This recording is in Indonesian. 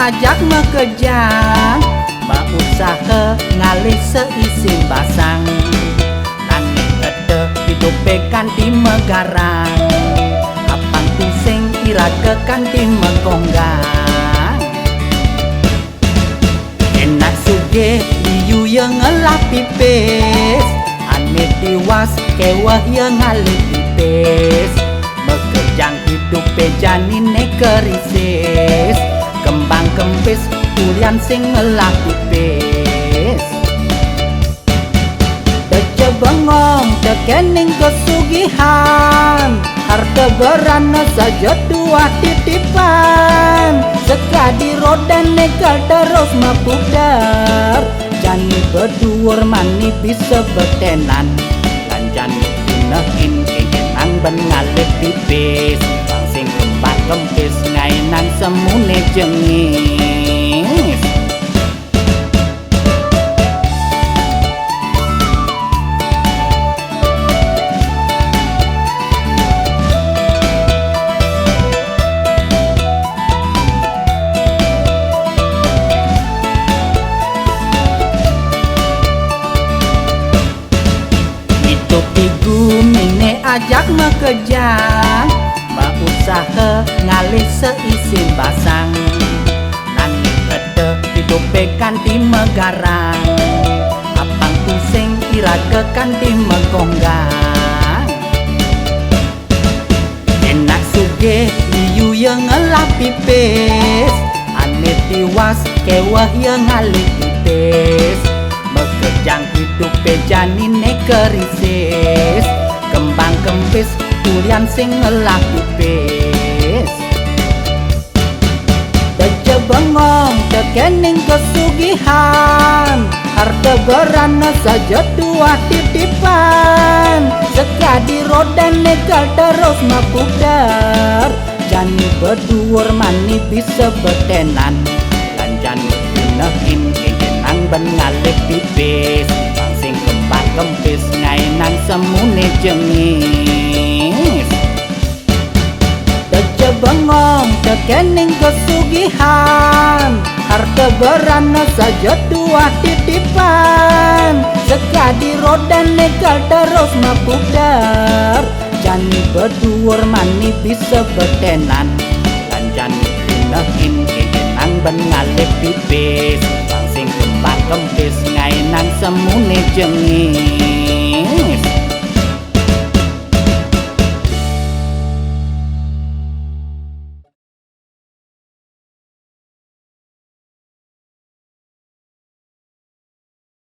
ajak mekejang, mbak usaha ngalih seisi basang. Nanging ede hidup kanthi megarang, apang pusing irage kanthi megonggang. Enak sugih liyu yang ngelah pipis, ane tiwas kewah yang ngalih pipis. Mekejang hidup janine kerisis, kembang kempis kulian sing ngelah pipis. Dece bengong tekening kesugihan, harta berana saja dua titipan. Sekadi roda negal terus mapudar, jani berduur mani bisa betenan. Lan jani gunain kegenan ben ngalih pipis, bang sing kembang kempis ngainan semune jengis. Ajak mekejang, mbak usaha ngalih seisi basang. Nanging ede hidup kanthi megarang, apang pusing irage kanthi megonggang. Enak sugih liyu yang ngelah pipis, ane tiwas kewah yang ngalih pipis. Mekejang hidup janine kerisis, kembang kempis kulian sing ngelah pipis. Dece bengong tekening kesugihan, harta berana saja dua titipan. Sekadi roda negal terus mapudar, jani berduur mani bisa betenan. Lan jani gunain kegenan ben ngalih pipis, bang sing kembang kempis ngainan semune jengis. Dece bengong tekening kesugihan, harta berana saja dua titipan. Sekadi roda negal terus mapudar, jani berduur mani bisa betenan. Lan jani gunain kegenan ben ngalih pipis, bang sing kembang kempis ngainan semune jengis.